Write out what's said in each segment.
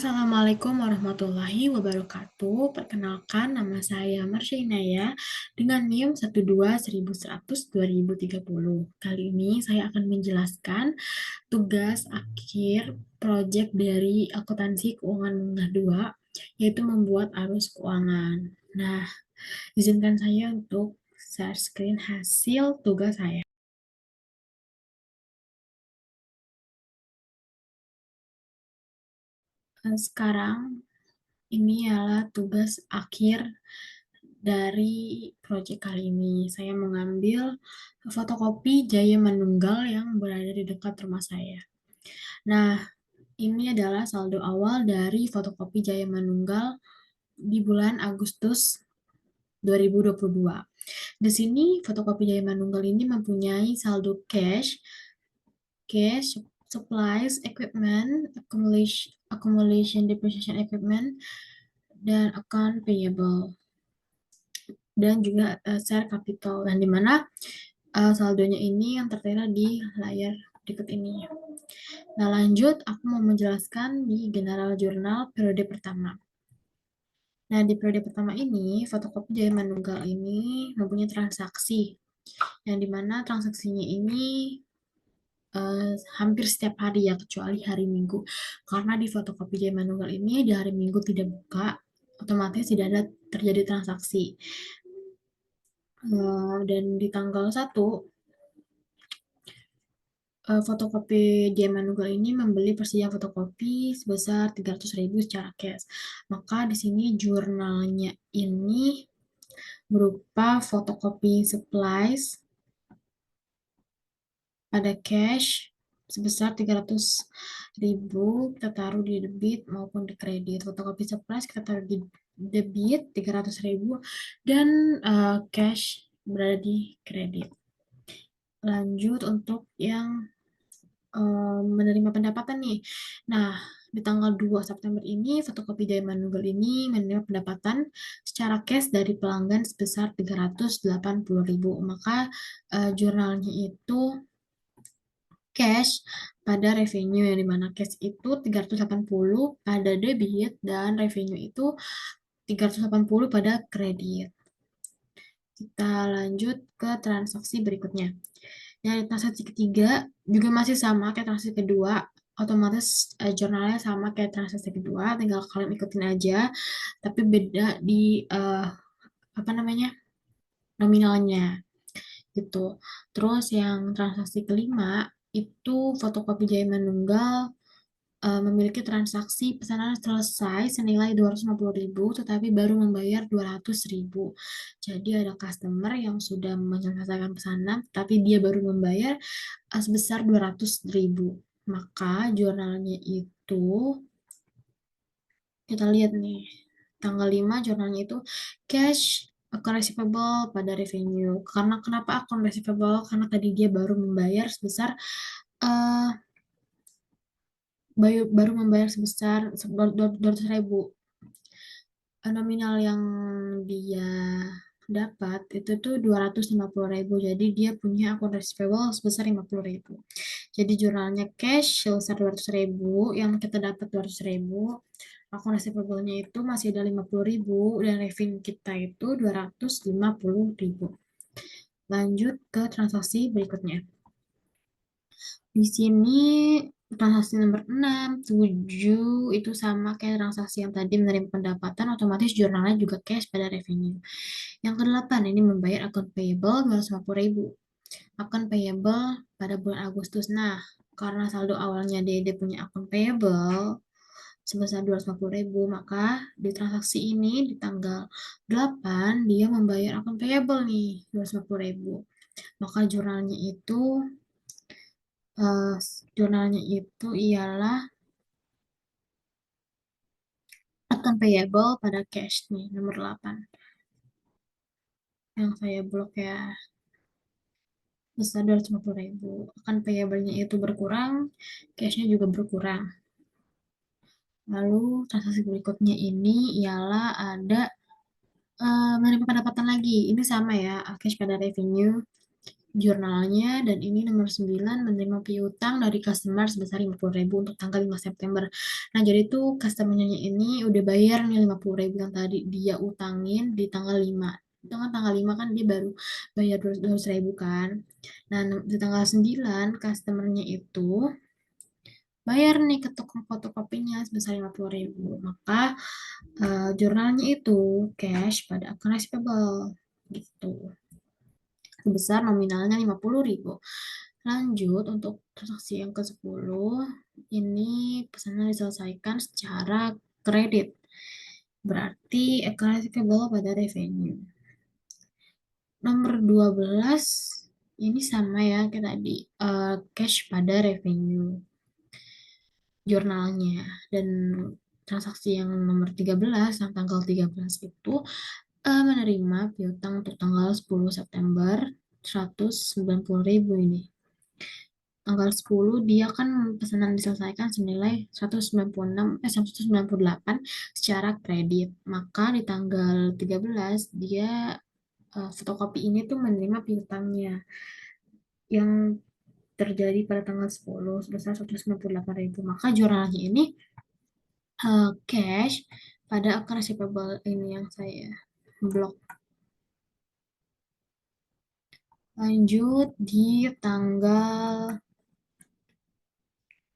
Assalamualaikum warahmatullahi wabarakatuh. Perkenalkan, nama saya Marshainaya dengan NIM 12100-2030. Kali ini saya akan menjelaskan tugas akhir proyek dari akuntansi keuangan menengah 2, yaitu membuat arus keuangan. Nah, izinkan saya untuk share screen hasil tugas saya. Sekarang ini adalah tugas akhir dari proyek kali ini. Saya mengambil fotokopi Jaya Manunggal yang berada di dekat rumah saya. Nah, ini adalah saldo awal dari fotokopi Jaya Manunggal di bulan Agustus 2022. Di sini fotokopi Jaya Manunggal ini mempunyai saldo cash, supplies, equipment, accumulation depreciation equipment, dan account payable, dan juga share capital, dan dimana saldonya ini yang tertera di layar berikut ini. Nah, lanjut aku mau menjelaskan di General Journal periode pertama. Nah, di periode pertama ini, fotokopi Jaya Manunggal ini mempunyai transaksi, yang dimana transaksinya ini hampir setiap hari ya, kecuali hari Minggu. Karena di fotokopi Jaya Manunggal ini di hari Minggu tidak buka, otomatis tidak ada terjadi transaksi. Dan di tanggal 1, fotokopi Jaya Manunggal ini membeli persediaan fotokopi sebesar 300.000 secara cash. Maka di sini jurnalnya ini berupa fotokopi supplies pada cash sebesar 300.000, kita taruh di debit maupun di kredit. Fotokopi supplies kita taruh di debit 300.000 dan cash berada di kredit. Lanjut untuk yang menerima pendapatan nih. Nah, di tanggal 2 September ini, fotokopi Jaya Manunggal ini menerima pendapatan secara cash dari pelanggan sebesar 380.000. Maka jurnalnya itu cash pada revenue, yang dimana cash itu 380 pada debit dan revenue itu 380 pada kredit. Kita lanjut ke transaksi berikutnya. Yang transaksi ketiga juga masih sama kayak transaksi kedua, otomatis jurnalnya sama kayak transaksi kedua, tinggal kalian ikutin aja, tapi beda di apa namanya, nominalnya gitu. Terus yang transaksi kelima itu fotokopi Jaya Manunggal memiliki transaksi pesanan selesai senilai 250.000, tetapi baru membayar 200.000. Jadi ada customer yang sudah menyelesaikan pesanan, tapi dia baru membayar sebesar 200.000. Maka jurnalnya itu, kita lihat nih, tanggal 5 jurnalnya itu cash account receivable pada revenue. Karena kenapa account receivable? Karena tadi dia baru membayar sebesar uh, baru membayar sebesar 200.000. Nominal yang dia dapat itu tuh 250.000, jadi dia punya akun receivable sebesar 50.000. Jadi jurnalnya cash sebesar 200.000, yang kita dapat 200.000, akun receivable-nya itu masih ada 50.000, dan revenue kita itu 250.000. Lanjut ke transaksi berikutnya. Di sini transaksi nomor 6, 7 itu sama kayak transaksi yang tadi, menerima pendapatan, otomatis jurnalnya juga cash pada revenue. Yang ke-8 ini membayar akun payable 250.000. Akun payable pada bulan Agustus. Nah, karena saldo awalnya dia punya akun payable sebesar 250.000, maka di transaksi ini di tanggal 8 dia membayar akun payable nih 250.000. Maka jurnalnya itu ialah account payable pada cash nih, nomor 8. Yang saya blok ya, besar 250.000. Account payable-nya itu berkurang, cash-nya juga berkurang. Lalu transaksi berikutnya ini ialah ada menerima pendapatan lagi. Ini sama ya, cash pada revenue. jurnalnya, dan ini nomor 9 menerima piutang dari customer sebesar 50.000 untuk tanggal 5 September. Nah, jadi tuh customernya ini udah bayar nih 50.000 yang tadi dia utangin di tanggal 5. Itu kan tanggal 5 kan dia baru bayar 200.000 kan. Nah, di tanggal 9 customernya itu bayar nih ke tukang fotokopinya sebesar 50.000. Maka jurnalnya itu cash pada akun receivable gitu sebesar nominalnya 50.000. Lanjut untuk transaksi yang ke-10, ini pesanan diselesaikan secara kredit. Berarti account receivable pada revenue. Nomor 12 ini sama ya kayak tadi, cash pada revenue jurnalnya. Dan transaksi yang nomor 13 yang tanggal 13 itu menerima piutang untuk tanggal 10 September 190.000 ini. Tanggal 10 dia kan pesanan diselesaikan senilai 198 secara kredit. Maka di tanggal 13 dia fotokopi ini tuh menerima piutangnya yang terjadi pada tanggal 10 sebesar 198.000. Maka jurnalnya ini cash pada akun receivable ini yang saya blok. Lanjut di tanggal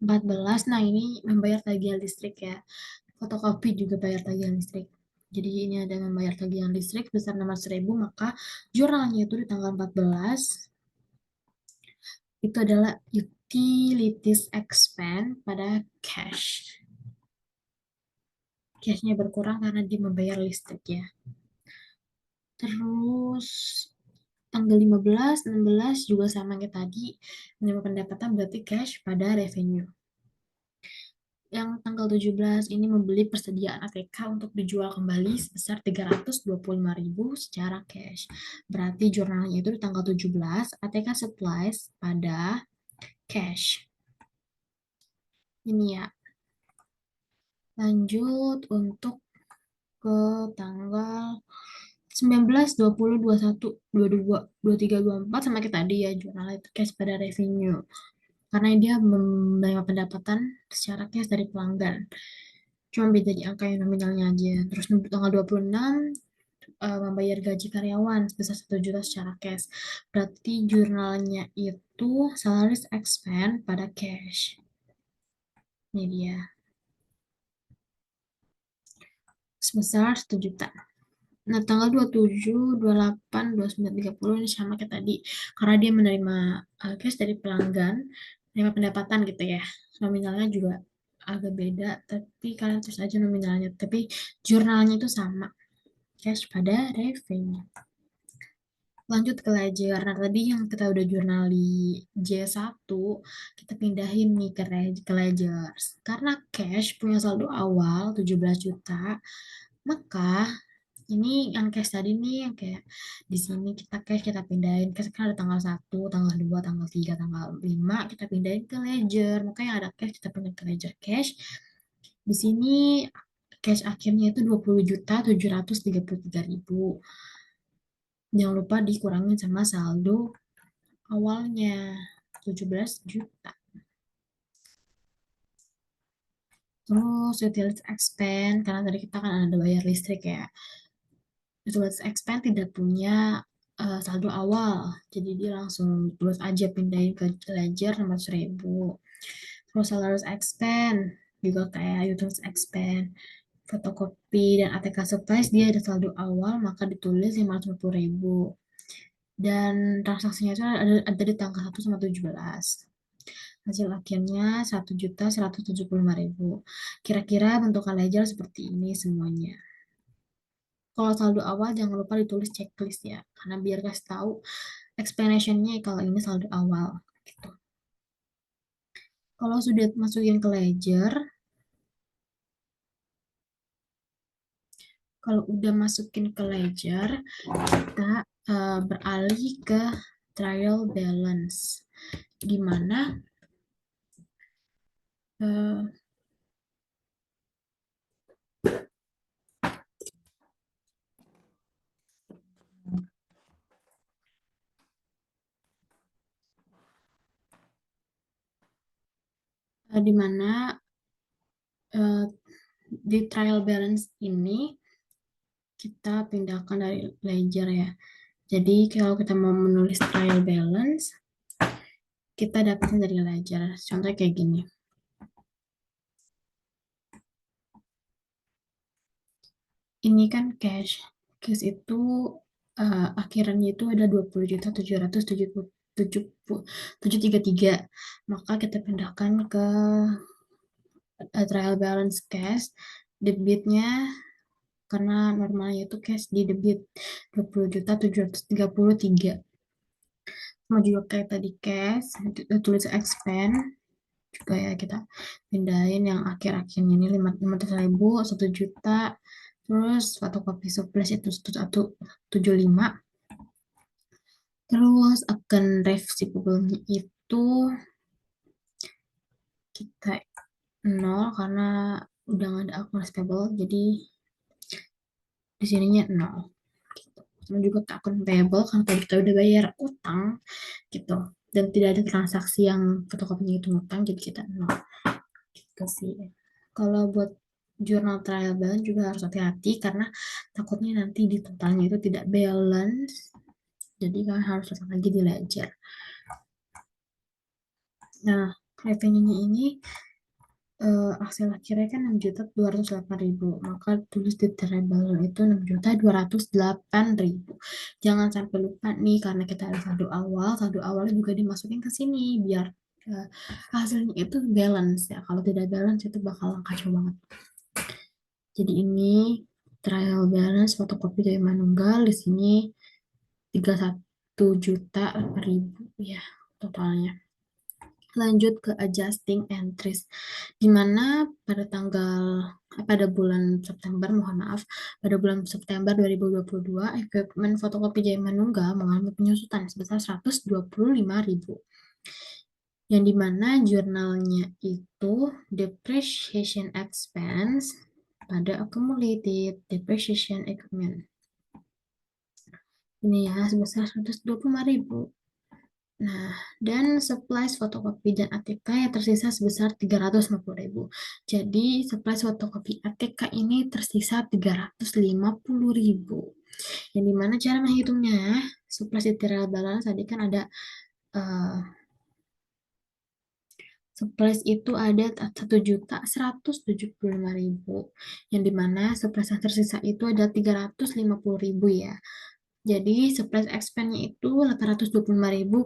14. Nah, ini membayar tagihan listrik ya. Fotokopi juga bayar tagihan listrik. Jadi ini ada membayar tagihan listrik besar 600.000, maka jurnalnya itu di tanggal 14 itu adalah utilities expense pada cash. Cashnya berkurang karena dia membayar listrik ya. Terus tanggal 15, 16 juga sama kayak tadi. Menerima pendapatan berarti cash pada revenue. Yang tanggal 17 ini membeli persediaan ATK untuk dijual kembali sebesar 325.000 secara cash. Berarti jurnalnya itu di tanggal 17, ATK supplies pada cash. Ini ya. Lanjut untuk ke tanggal 19, 20, 21, 22, 23, 24 sama kayak tadi ya, jurnal itu cash pada revenue. Karena dia menerima pendapatan secara cash dari pelanggan. Cuma beda di angka yang nominalnya aja. Terus tanggal 26 membayar gaji karyawan sebesar 1 juta secara cash. Berarti jurnalnya itu salaries expense pada cash. Ini dia. Sebesar 1 juta. Nah, tanggal 27, 28, 29, 30 ini sama kayak tadi. Karena dia menerima cash dari pelanggan, menerima pendapatan gitu ya. Nominalnya juga agak beda, tapi kalian terus aja nominalnya. Tapi jurnalnya itu sama. Cash pada revenue. Lanjut ke ledger. Nah, tadi yang kita udah jurnal di J1, kita pindahin nih ke ledger. Karena cash punya saldo awal 17 juta, maka ini yang cash tadi nih yang kayak di sini kita cash kita pindahin cash kan ada tanggal 1, tanggal 2, tanggal 3, tanggal 5 kita pindahin ke ledger. Maka yang ada cash kita pindahin ke ledger cash. Di sini cash akhirnya itu 20.733.000. Jangan lupa dikurangin sama saldo awalnya 17 juta. Terus utilities expense, karena tadi kita kan ada bayar listrik ya. Utilities expense tidak punya saldo awal, jadi dia langsung terus aja pindahin ke ledger 600.000. Terus salaries expense juga kayak utilities expense, fotokopi dan ATK supplies dia ada saldo awal maka ditulis 550.000. Dan transaksinya itu ada di tanggal 1 sama 17. Hasil akhirnya 1.175.000. Kira-kira bentuk ledger seperti ini semuanya. Kalau saldo awal jangan lupa ditulis checklist ya, karena biar kasih tahu explanation-nya kalau ini saldo awal gitu. Kalau sudah masukin ke ledger, kalau udah masukin ke ledger, kita beralih ke trial balance. Gimana di mana eh, di trial balance ini kita pindahkan dari ledger ya. Jadi kalau kita mau menulis trial balance, kita dapatnya dari ledger. Contohnya kayak gini. Ini kan cash. Cash itu akhirannya itu ada 20.777.733. Maka kita pindahkan ke trial balance cash. Debitnya karena normalnya itu cash di debit 20.733. Mau juga kayak tadi cash, tulis expand juga ya kita pindahin yang akhir-akhirnya ini 500.000, 1 juta, terus fotokopi surplus itu 175, terus akan receivable-nya itu kita nol karena udah nggak ada akun receivable, jadi di sininya nol gitu. Sama juga ke akun payable karena tadi kita udah bayar utang gitu, dan tidak ada transaksi yang fotokopinya itu utang, jadi kita nol gitu sih. Kalau buat jurnal trial balance juga harus hati-hati karena takutnya nanti di totalnya itu tidak balance, jadi kan harus tetap lagi di ledger. Nah, revenue-nya ini hasil akhirnya kan 6.208.000, maka tulis di trial balance itu 6.208.000. Jangan sampai lupa nih karena kita ada saldo awalnya juga dimasukin ke sini biar eh, hasilnya itu balance ya. Kalau tidak balance itu bakal kacau banget. Jadi ini trial balance fotokopi dari Manunggal, di sini 31.008.000 ya totalnya. Lanjut ke adjusting entries, di mana pada bulan September, mohon maaf, pada bulan September 2022, equipment fotokopi Jaya Manunggal mengalami penyusutan sebesar 125.000, yang dimana jurnalnya itu depreciation expense pada accumulated depreciation equipment. Ini ya, sebesar 125.000. Nah, dan supplies fotokopi dan ATK yang tersisa sebesar 350.000. Jadi, supplies fotokopi ATK ini tersisa 350.000. Yang dimana cara menghitungnya, supplies material balance tadi kan ada uh, supplies itu ada 1.175.000, yang dimana supplies yang tersisa itu ada 350.000 ya. Jadi surprise expense-nya itu 825.000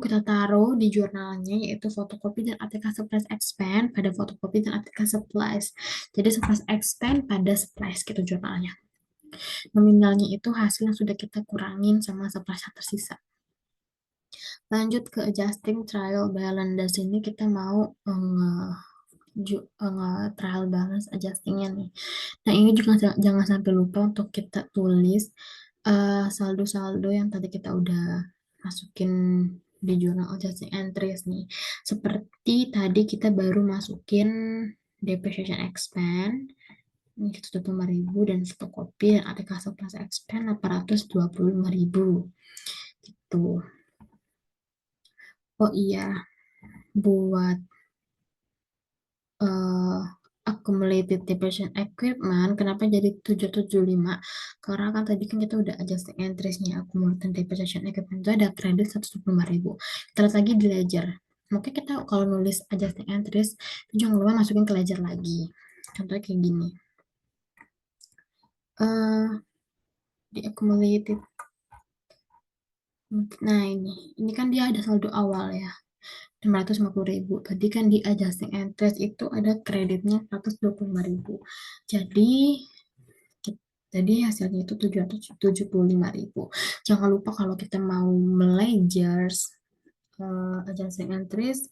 kita taruh di jurnalnya, yaitu fotokopi dan ATK surprise expense pada fotokopi dan ATK supplies. Jadi surprise expense pada supplies gitu jurnalnya. Nominalnya itu hasil yang sudah kita kurangin sama supplies yang tersisa. Lanjut ke adjusting trial balance. Dari sini kita mau trial balance adjustingnya nih. Nah, ini juga jangan sampai lupa untuk kita tulis saldo-saldo yang tadi kita udah masukin di jurnal adjusting entries nih. Seperti tadi kita baru masukin depreciation expense, ini 125.000, dan fotokopi dan ATK plus expense 825.000 gitu. Oh iya, buat uh, accumulated depreciation equipment, kenapa jadi 775? Karena kan tadi kan kita udah adjusting entries-nya, accumulated depreciation equipment itu ada kredit 125.000. Kita lihat lagi di ledger. Mungkin kita kalau nulis adjusting entries, jangan lupa masukin ke ledger lagi. Contohnya kayak gini. Di accumulated. Nah, ini kan dia ada saldo awal ya. 650.000. Tadi kan di adjusting entries itu ada kreditnya 125.000. Jadi hasilnya itu 775.000. Jangan lupa kalau kita mau meledgers adjusting entries,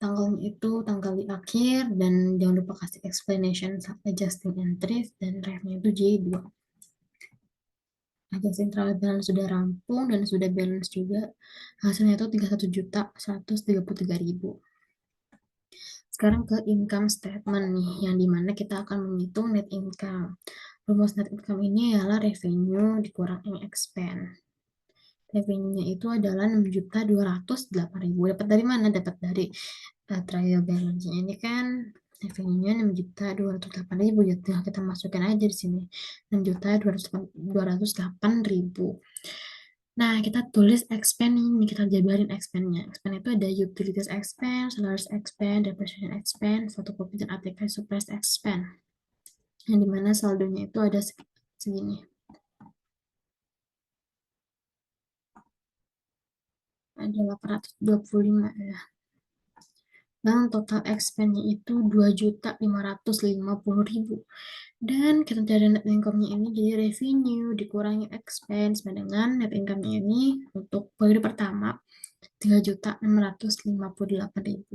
tanggalnya itu tanggal di akhir, dan jangan lupa kasih explanation adjusting entries, dan refnya itu J2. Adjusting trial balance sudah rampung dan sudah balance juga. Hasilnya itu 31.133.000. Sekarang ke income statement nih, yang dimana kita akan menghitung net income. Rumus net income ini adalah revenue dikurangi expense. Revenue-nya itu adalah 6.208.000. Dapat dari mana? Dapat dari trial balance ini kan revenue-nya 6.208.000 ya, tinggal kita masukkan aja di sini 6.208.000. Nah, kita tulis expense ini, kita jabarin expense-nya. Expense itu ada utilities expense, salaries expense, depreciation expense, photocopy dan application supplies expense. Yang dimana saldonya itu ada segini. Ada 825 ya. Dan total expense-nya itu 2.550.000. Dan kita cari net income-nya ini jadi revenue dikurangi expense sama dengan net income-nya ini untuk periode pertama 3.658.000.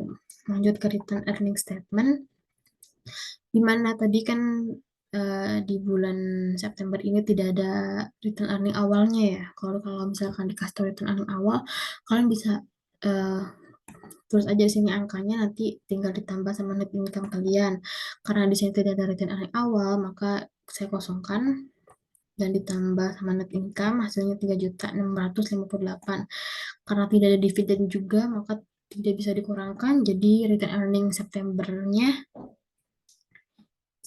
Lanjut ke return earning statement, di mana tadi kan di bulan September ini tidak ada return earning awalnya ya. Kalau misalkan dikasih tahu return earning awal, kalian bisa uh, terus aja di sini angkanya, nanti tinggal ditambah sama net income kalian. Karena di sini tidak ada return earning awal, maka saya kosongkan dan ditambah sama net income, hasilnya 3.658. Karena tidak ada dividen juga, maka tidak bisa dikurangkan. Jadi return earning September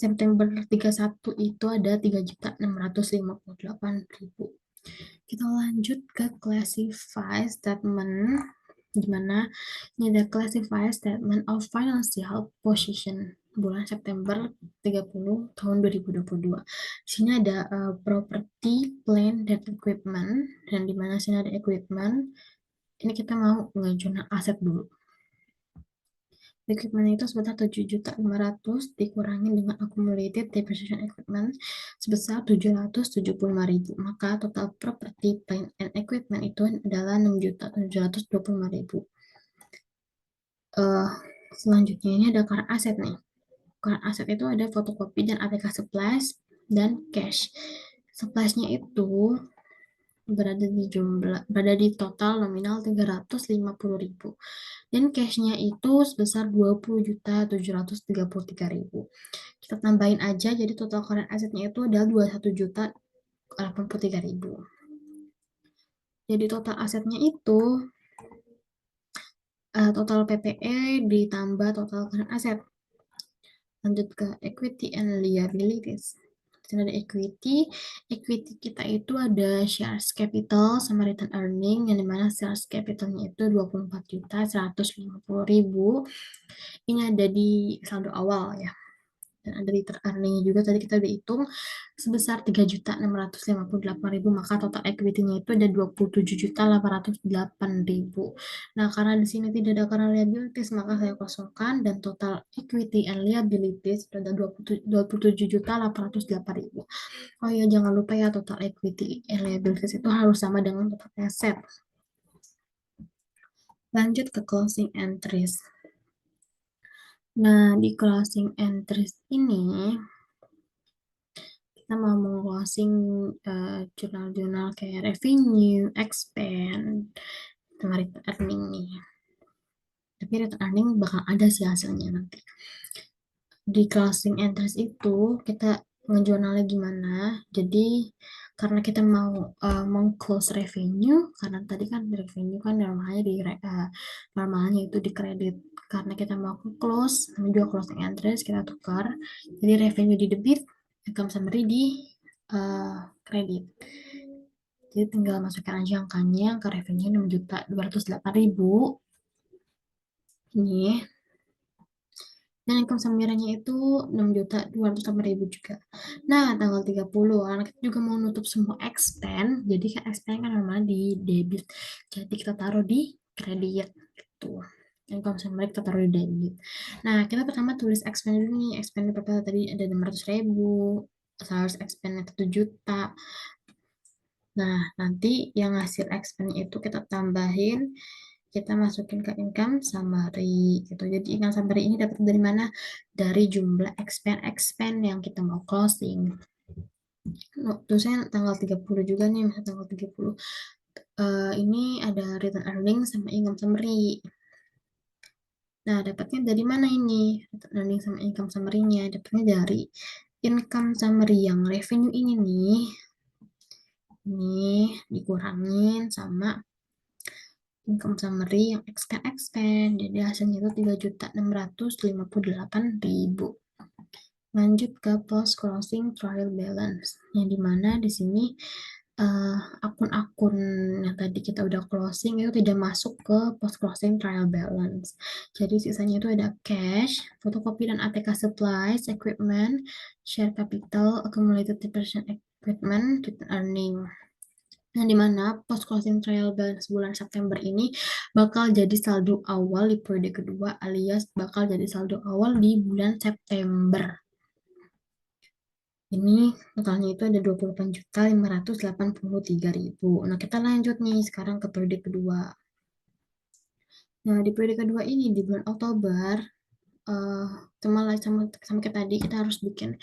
31 itu ada 3.658.000. Kita lanjut ke classify statement, di mana ini ada classify statement of financial position bulan September 30 tahun 2022. Di sini ada property, plant, dan equipment, dan di mana sini ada equipment. Ini kita mau ngejurnal aset dulu. Equipment itu sebesar 7.500.000 dikurangi dengan accumulated depreciation equipment sebesar 775.000. Maka total property, plant, and equipment itu adalah 6.725.000. Selanjutnya ini ada current asset nih. Current asset itu ada fotokopi dan ATK supplies dan cash. Supplies-nya itu berada di total nominal 350.000. Dan cash-nya itu sebesar 20.733.000. Kita tambahin aja, jadi total current asset-nya itu adalah 21.083.000. Jadi total asetnya itu total PPE ditambah total current asset. Lanjut ke equity and liabilities. Di ada equity. Equity kita itu ada shares capital sama return earning, yang dimana shares capitalnya itu 24.150.000. Ini ada di saldo awal ya. Dan ada return earning juga tadi kita udah hitung sebesar 3.658.000, maka total equity-nya itu ada 27.808.000. Nah, karena di sini tidak ada current liabilities, maka saya kosongkan dan total equity and liabilities itu ada 27.808.000. Oh ya, jangan lupa ya, total equity and liabilities itu harus sama dengan total asset. Lanjut ke closing entries. Nah, di closing entries ini kita mau closing jurnal-jurnal kayak revenue, expand, sama return earning nih. Tapi return earning bakal ada sih hasilnya nanti. Di closing entries itu kita ngejurnalnya gimana. Jadi karena kita mau meng-close revenue, karena tadi kan revenue kan normalnya itu di kredit. Karena kita mau close, juga closing entries kita tukar. Jadi revenue di debit, income summary di kredit. Jadi tinggal masukkan aja angkanya, angka revenue 6.208.000. Ini. Dan income summary-nya itu 6.208.000 juga. Nah, tanggal 30, karena kita juga mau nutup semua expense, jadi kan expense kan memang di debit. Jadi kita taruh di kredit gitu. Income summary kita taruh di debit. Nah, kita pertama tulis expense dulu nih. Expense pertama tadi ada 600.000, sales expense 1 juta. Nah, nanti yang hasil expense itu kita tambahin, kita masukin ke income summary gitu. Jadi income summary ini dapat dari mana? Dari jumlah expense yang kita mau closing. Terusnya tanggal 30 juga nih, misalnya tanggal 30. Ini ada return earning sama income summary. Nah, dapatnya dari mana ini? Return earning sama income summary-nya. Dapatnya dari income summary yang revenue ini nih. Ini dikurangin sama income summary yang expand. Jadi hasilnya itu 3.658.000. Lanjut ke post closing trial balance, yang dimana di sini akun-akun yang tadi kita udah closing itu tidak masuk ke post closing trial balance. Jadi sisanya itu ada cash, fotokopi dan ATK supplies, equipment, share capital, accumulated depreciation equipment, return earning. Yang dimana post closing trial balance bulan September ini bakal jadi saldo awal di periode kedua alias bakal jadi saldo awal di bulan September. Ini totalnya itu ada 28.583.000. Nah, kita lanjut nih sekarang ke periode kedua. Nah, di periode kedua ini di bulan Oktober eh sama kayak tadi kita harus bikin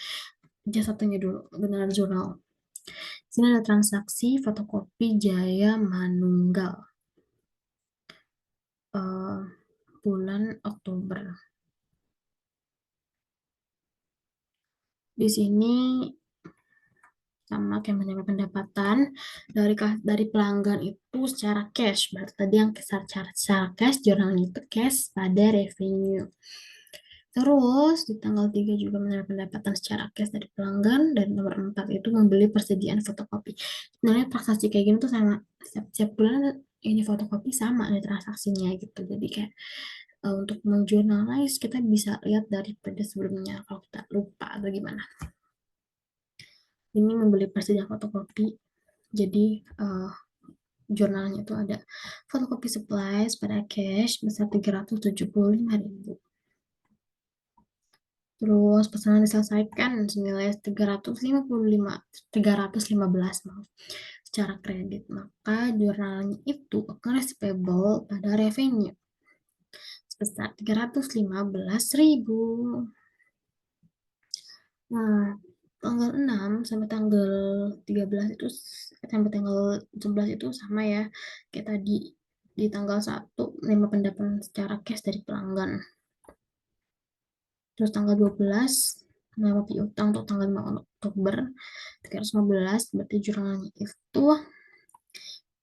aja satunya dulu, benar jurnal. Sini ada transaksi fotokopi Jaya Manunggal eh, bulan Oktober. Di sini sama kayak menerima pendapatan dari pelanggan itu secara cash. Berarti tadi yang secara cash, jurnalnya itu cash pada revenue. Terus di tanggal 3 juga menerima pendapatan secara cash dari pelanggan, dan nomor 4 itu membeli persediaan fotokopi. Sebenarnya transaksi kayak gini tuh sama setiap bulan ini fotokopi sama ada transaksinya gitu. Jadi kayak untuk menjurnalize kita bisa lihat dari periode sebelumnya kalau kita lupa atau gimana. Ini membeli persediaan fotokopi. Jadi jurnalnya itu ada fotokopi supplies pada cash besar 375.000. Terus pesanan diselesaikan senilai 315 maaf, secara kredit. Maka jurnalnya itu akan receivable pada revenue sebesar 315.000. Nah, tanggal 6 sampai tanggal 13 itu sampai tanggal 11 itu sama ya. Kayak tadi di tanggal 1 menerima pendapatan secara cash dari pelanggan. Terus tanggal 12 menerima piutang untuk tanggal 5 Oktober 315, berarti jurnalnya itu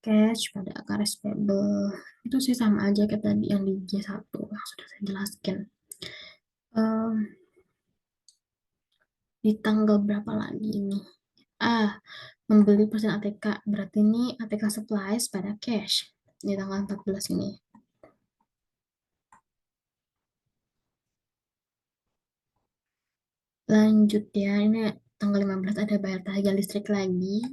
cash pada akar payable. Itu sih sama aja kayak tadi yang di J1 yang sudah saya jelaskan. Di tanggal berapa lagi ini? Membeli persen ATK. Berarti ini ATK supplies pada cash di tanggal 14 ini. Lanjut ya, ini tanggal 15 ada bayar harga listrik lagi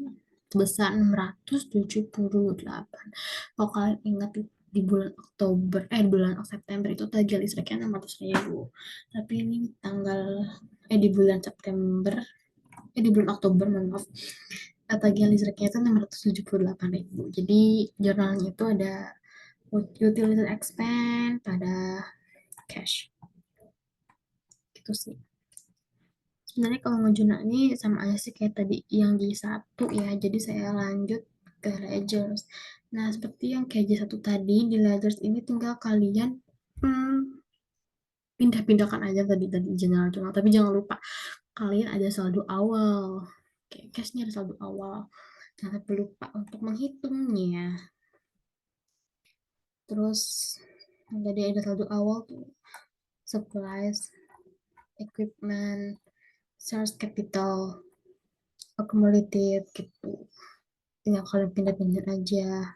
sebesar 678. Kalau kalian ingat di bulan Oktober, bulan September itu harga listriknya 600.000. Tapi ini di bulan September, di bulan Oktober, maaf, tagihan listriknya itu 678.000. Jadi jurnalnya itu ada utility expense pada cash. Gitu sih. Sebenarnya kalau ngejuna ini sama aja sih kayak tadi yang di satu ya. Jadi saya lanjut ke ledgers. Nah, seperti yang kayak J1 tadi, di ledgers ini tinggal kalian pindah-pindahkan aja tadi tadi general journal. Tapi jangan lupa kalian ada saldo awal. Kayak cashnya ada saldo awal. Jangan sampai lupa untuk menghitungnya. Terus tadi ada saldo awal tuh supplies, equipment, sales capital, accumulated gitu. Tinggal kalian pindah-pindah aja.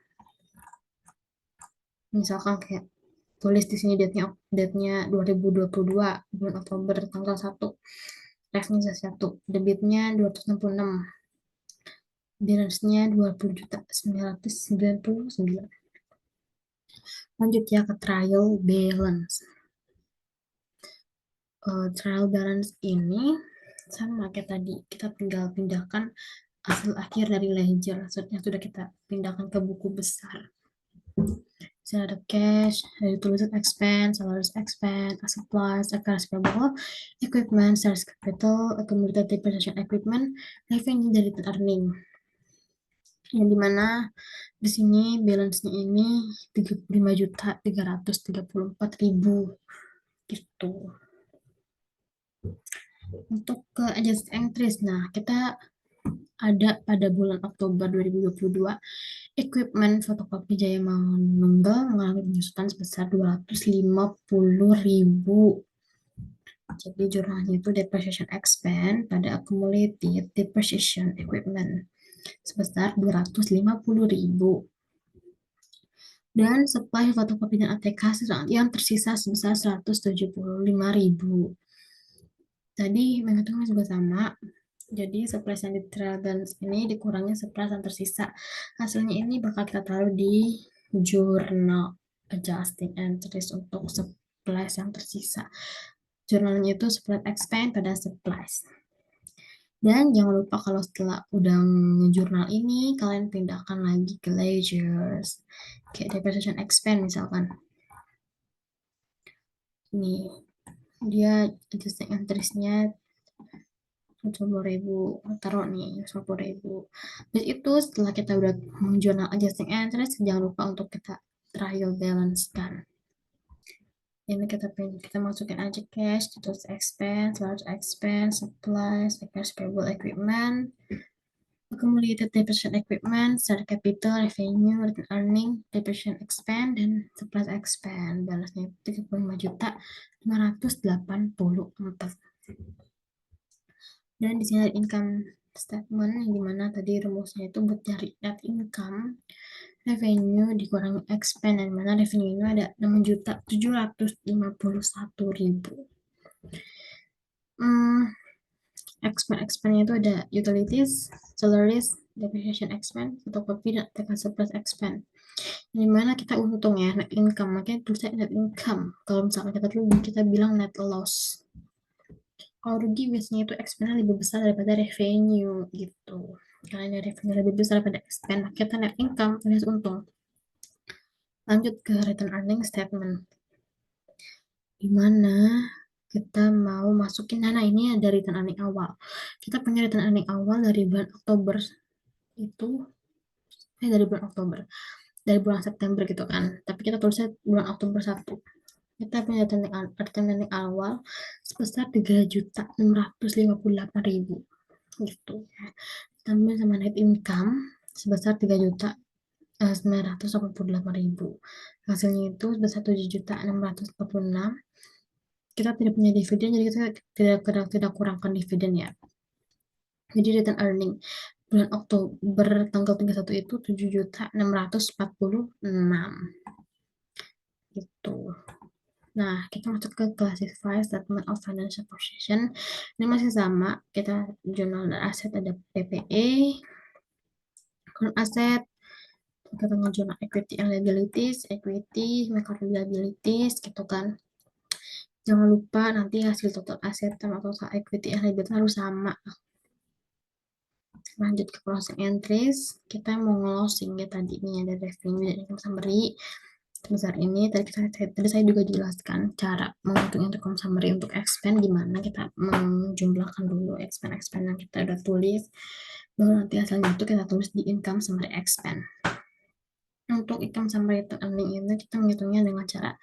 Misalkan kayak tulis di sini date-nya 2022 bulan Oktober tanggal 1. Revenue 1, debitnya 266, balance-nya 20.999. Lanjut ya ke trial balance. Trial balance ini sama kayak tadi, kita tinggal pindahkan hasil akhir dari ledger yang sudah kita pindahkan ke buku besar. Misalnya ada cash, ada tulisan expense, salaries expense, supplies, accounts payable, equipment, sales capital, accumulated depreciation equipment, revenue dari earning. Yang dimana di sini balance-nya ini 35.334.000 gitu. Untuk ke adjusted entries, nah kita ada pada bulan Oktober 2022 Equipment fotokopi Jaya Manunggal mengalami penyusutan sebesar 250.000. Jadi jurnalnya itu depreciation expense pada accumulated depreciation equipment sebesar 250.000. Dan supply fotokopi dan ATK yang tersisa sebesar 175.000. Tadi menghitungnya juga sama. Jadi supply yang di trial balance ini dikurangi supply yang tersisa. Hasilnya ini bakal kita taruh di jurnal adjusting entries untuk supply yang tersisa. Jurnalnya itu supply expense pada supply. Dan jangan lupa kalau setelah udah ngejurnal ini, kalian pindahkan lagi ke ledgers. Kayak depreciation expense misalkan. Ini dia adjusting entries-nya 70.000, taruh nih 50.000. Terus itu setelah kita udah menjurnal adjusting entries, jangan lupa untuk kita trial balance kan. Ini kita masukin aja cash, terus expense, large expense, supplies, accounts payable equipment, accumulated depreciation equipment, start capital, revenue, return earning, depreciation expense, dan supplies expense. Balance-nya 35.584. Dan di sini ada income statement yang dimana tadi rumusnya itu buat cari net income, revenue dikurangi expense, dan mana revenue ini ada 6.751.000. Expense itu ada utilities, salaries, depreciation expense, fotokopi, dan tekan surplus expense. Dimana kita untung ya, net income, makanya tulisnya net income. Kalau misalkan kita rugi, kita bilang net loss. Kalau rugi biasanya itu expense lebih besar daripada revenue gitu. Karena revenue lebih besar daripada expense, maka kita net income alias untung. Lanjut ke return earning statement. Dimana kita mau masukin dana ini dari return earning awal. Kita punya return earning awal dari bulan Oktober itu, dari bulan Oktober, dari bulan September gitu kan. Tapi kita tulisnya bulan Oktober 1. Kita punya return earning awal sebesar 3.658.000 gitu. Tambah sama net income sebesar 3.988.000. Hasilnya itu sebesar 7.646. Kita tidak punya dividen, jadi kita tidak kurangkan dividen ya. Jadi return earning bulan Oktober tanggal 31 itu 7.646 gitu. Nah, kita masuk ke classify statement of financial position. Ini masih sama, kita jurnal aset ada PPE, current asset, kita jurnal equity and liabilities, equity, current liabilities gitu kan. Jangan lupa nanti hasil total aset sama total equity and liabilities harus sama. Lanjut ke closing entries, kita mau closing ya tadi ini ada revenue dan income summary sebesar ini. Tadi saya juga jelaskan cara menghitung income summary untuk expense gimana kita menjumlahkan dulu expense yang kita udah tulis, baru nanti hasilnya itu kita tulis di income summary expense. Untuk income summary earning itu kita menghitungnya dengan cara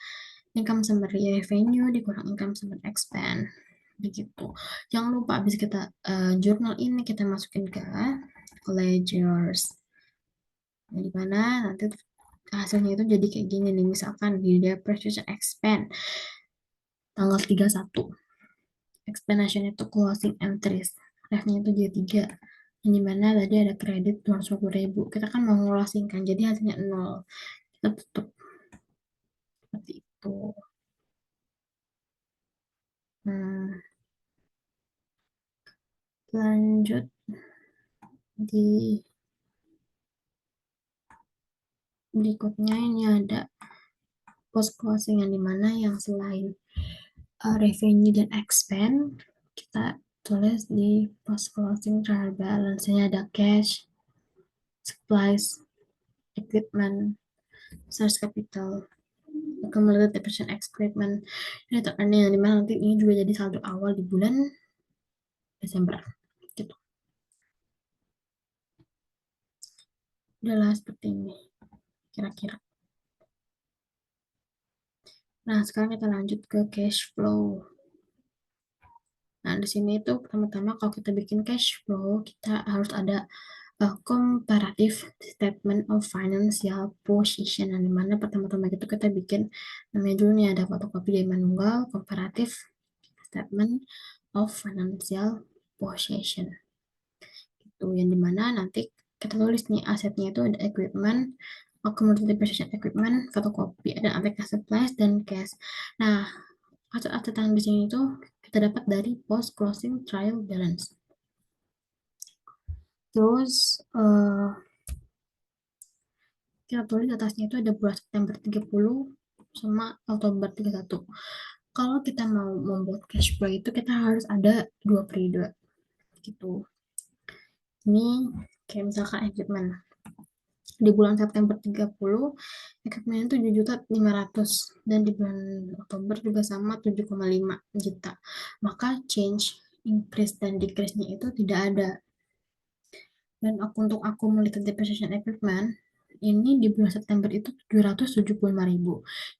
income summary revenue dikurang income summary expense begitu. Jangan lupa habis kita jurnal ini kita masukin ke ledgers. Nah, di mana nanti hasilnya itu jadi kayak gini nih, misalkan di depreciation expense tanggal 31 explanation itu closing entries refnya itu jadi 3, yang dimana tadi ada kredit 250.000, kita kan mau ngelossing kan, jadi hasilnya 0, kita tutup seperti itu. Lanjut di berikutnya ini ada post closing yang dimana yang selain revenue dan expense kita tulis di post closing trial balance. Nya ada cash, supplies, equipment, source capital, accumulated depreciation equipment, ini tekanan yang dimana nanti ini juga jadi saldo awal di bulan Desember gitu. Udahlah seperti ini kira-kira. Nah, sekarang kita lanjut ke cash flow. Nah, di sini itu pertama-tama kalau kita bikin cash flow, kita harus ada comparative statement of financial position. Nah, dimana pertama-tama itu kita bikin namanya dulu nih, ada fotokopi dari manunggal comparative statement of financial position. Itu yang dimana nanti kita tulis nih asetnya itu ada equipment, accumulated depreciation equipment, fotokopi, ada apk supplies dan cash. Nah, aset-aset yang di sini itu kita dapat dari post closing trial balance. Terus kita tulis atasnya itu ada bulan September 30 sama Oktober 31. Kalau kita mau membuat cash flow itu kita harus ada dua periode gitu. Ini kayak misalkan equipment. Di bulan September 30, equipment itu 7.500.000 dan di bulan Oktober juga sama 7,5 juta. Maka change, increase dan decrease-nya itu tidak ada. Dan untuk accumulated depreciation equipment, ini di bulan September itu 775.000.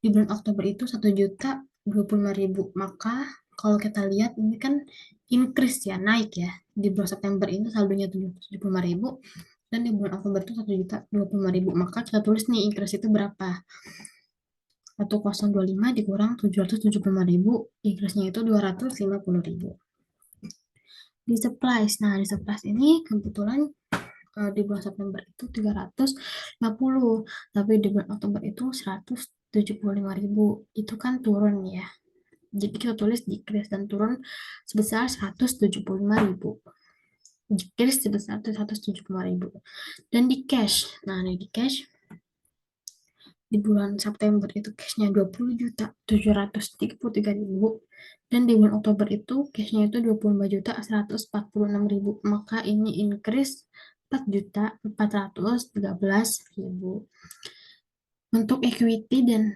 Di bulan Oktober itu 1.025.000. Maka kalau kita lihat ini kan increase ya, naik ya. Di bulan September itu saldonya 775.000 dan di bulan Oktober itu 1.025.000. Maka kita tulis nih increase itu berapa? 1025 dikurang 775.000, increase-nya itu 250.000. Di supplies, nah di supplies ini kebetulan di bulan September itu 350, tapi di bulan Oktober itu 175.000. Itu kan turun ya. Jadi kita tulis decrease dan turun sebesar 175.000. Decrease sebesar 175.000. Dan di cash. Nah, ini di cash di bulan September itu cashnya 20.733.000 dan di bulan Oktober itu cashnya itu 25.146.000. Maka ini increase 4.413.000. Untuk equity dan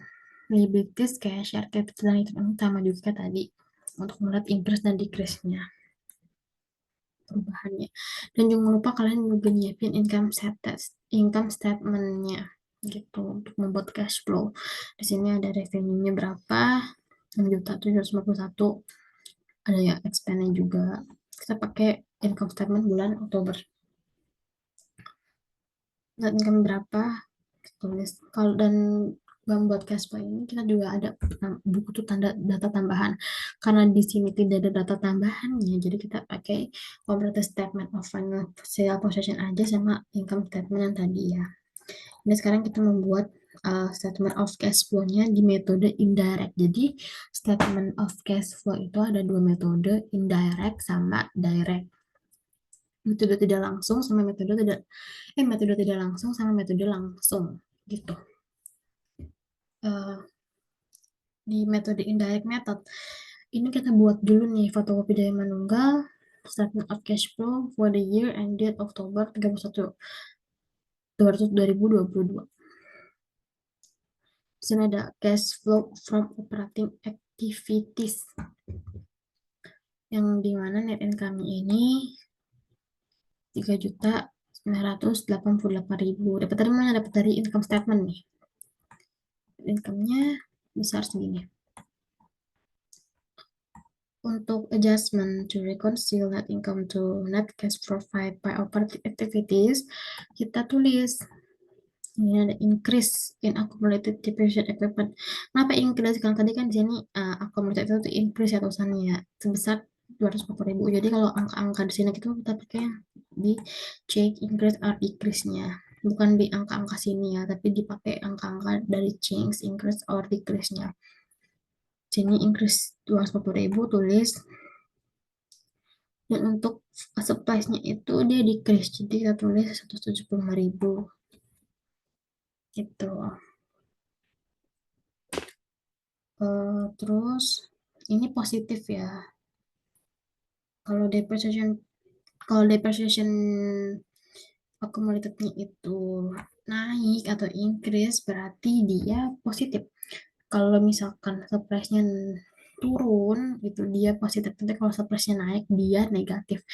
liabilities kayak share capital dan itu sama juga tadi untuk melihat increase dan decrease-nya, perubahannya. Dan jangan lupa kalian juga nyiapin income statement-nya gitu untuk membuat cash flow. Di sini ada revenue-nya berapa, 6.751. Ada ya expense-nya juga. Kita pakai income statement bulan Oktober. Dan income berapa tulis. Kalau dan membuat cash flow ini kita juga ada buku tuh tanda data tambahan, karena di sini tidak ada data tambahannya jadi kita pakai comparative statement of financial position aja sama income statement yang tadi ya. Ini sekarang kita membuat statement of cash flow-nya di metode indirect. Jadi statement of cash flow itu ada dua metode, indirect sama direct. Metode tidak langsung sama metode tidak langsung sama metode langsung gitu. Di metode indirect method ini kita buat dulu nih fotokopi dari manunggal statement of cash flow for the year ended Oktober 31 2022. Di sini ada cash flow from operating activities yang dimana net income ini 3.988.000. Dapat dari mana? Dapat dari income statement nih. Income-nya besar segini. Untuk adjustment to reconcile net income to net cash provided by operating activities, kita tulis ini ada increase in accumulated depreciation equipment. Kenapa increase? Karena tadi kan di sini accumulated itu increase ya tulisannya ya, sebesar 240.000. Jadi kalau angka-angka di sini kita pakai di change increase or decrease-nya. Bukan di angka-angka sini ya, tapi dipakai angka-angka dari change increase or decrease-nya. Sini increase 240.000 tulis. Dan untuk supplies-nya itu dia decrease, jadi kita tulis 175.000 gitu. Terus ini positif ya. Kalau depreciation accumulated-nya itu naik atau increase berarti dia positif. Kalau misalkan surprise-nya turun itu dia positif, tapi kalau surprise-nya naik dia negatif.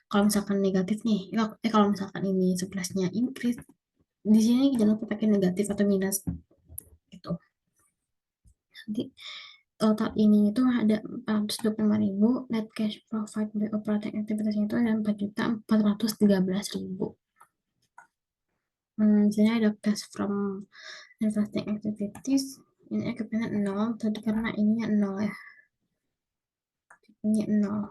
Kalau misalkan negatif nih, kalau misalkan ini surprise-nya increase, di sini jangan lupa pakai negatif atau minus gitu. Nanti total ini itu ada 425.000, net cash profit by operating activities itu ada 4.413.000. Misalnya ada cash from investing activities, ini equivalent 0, tadi karena ininya 0 ya, ini 0.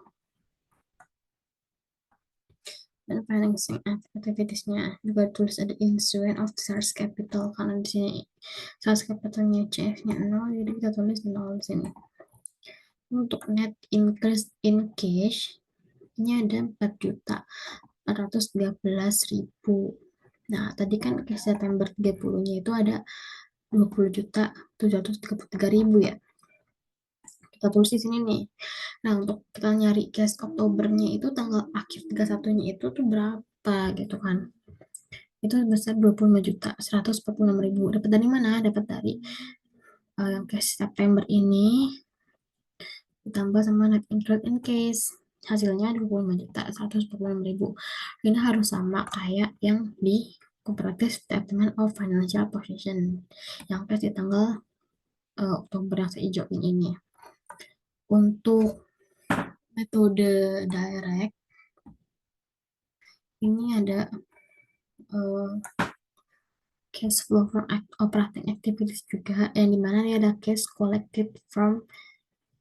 Dan financing activities-nya juga tulis ada instrument of sales capital, karena di sini sales capitalnya CF-nya 0, jadi kita tulis 0 di sini. Untuk net increase in cash, ini ada 4.413.000. Nah, tadi kan ke September 30-nya itu ada 20.733.000 ya. Kita tulis di sini nih. Nah, untuk kita nyari cash Oktobernya itu tanggal akhir 31-nya itu tuh berapa gitu kan. Itu sebesar 25.146.000. Dapat dari mana? Dapat dari yang cash September ini ditambah sama net include in case. Hasilnya 25.146.000. Ini harus sama kayak yang di comparative statement of financial position yang cash di tanggal Oktober yang saya hijauin ini. Untuk metode direct ini ada cash flow from operating activities juga, yang dimana ini ada cash collected from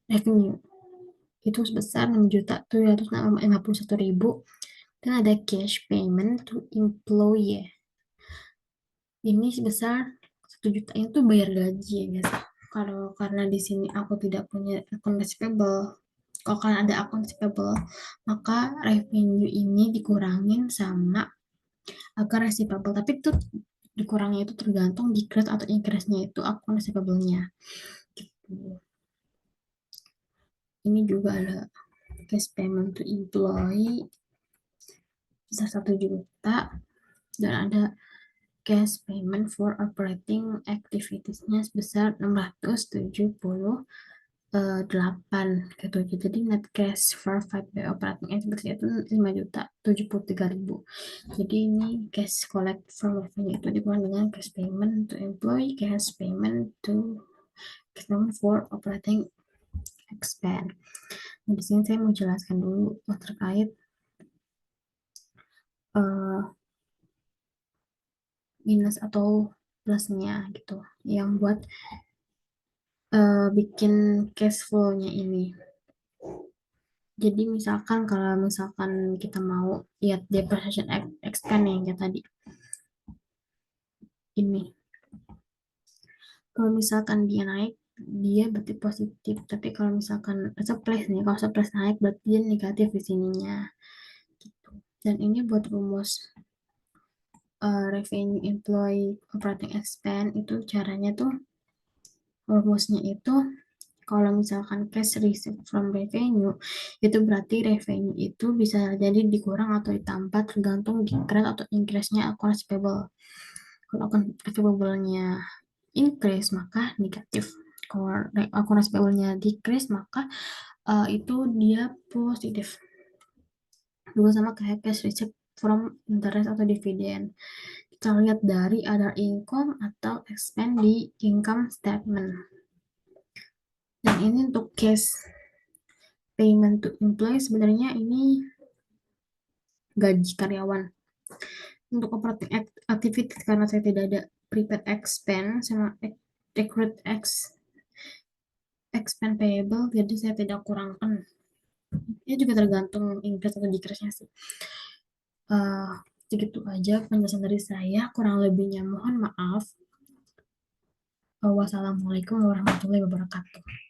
revenue itu sebesar 6.751.000, dan ada cash payment to employee, ini sebesar 1 juta itu bayar gaji ya guys. Kalau karena di sini aku tidak punya akun receivable, kalau kalian ada akun receivable, maka revenue ini dikurangin sama akun receivable, tapi itu dikurangnya itu tergantung decrease atau increase-nya itu akun receivable-nya gitu. Ini juga ada cash payment to employee sebesar 1 juta, dan ada cash payment for operating activities-nya sebesar 678 gitu. Jadi net cash for 5 operating activities itu 5.073.000. Jadi ini cash collect from revenue itu dikurang dengan cash payment to employee, cash payment to cash payment for operating expense. Nah, di sini saya mau jelaskan dulu terkait minus atau plusnya gitu, yang buat bikin cash flow-nya ini. Jadi misalkan kalau misalkan kita mau lihat depreciation expense yang kayak tadi ini, kalau misalkan dia naik dia berarti positif, tapi kalau misalkan surplus nih, kalau surplus naik berarti dia negatif di sininya gitu. Dan ini buat rumus revenue employee operating expense itu caranya tuh, rumusnya itu kalau misalkan cash received from revenue, itu berarti revenue itu bisa jadi dikurang atau ditambah tergantung decrease atau increase-nya akun receivable. Kalau akun receivable-nya increase maka negatif. Kalau akun receivable-nya decrease maka itu dia positif. Juga sama kayak cash received from interest atau dividen. Kita lihat dari other income atau expense di income statement. Dan ini untuk cash payment to employee, sebenarnya ini gaji karyawan. Untuk operating activity, karena saya tidak ada prepaid expense sama accrued expense payable, jadi saya tidak kurangkan. Ini juga tergantung increase atau decrease-nya sih. Segitu aja penjelasan dari saya, kurang lebihnya mohon maaf. Wassalamualaikum warahmatullahi wabarakatuh.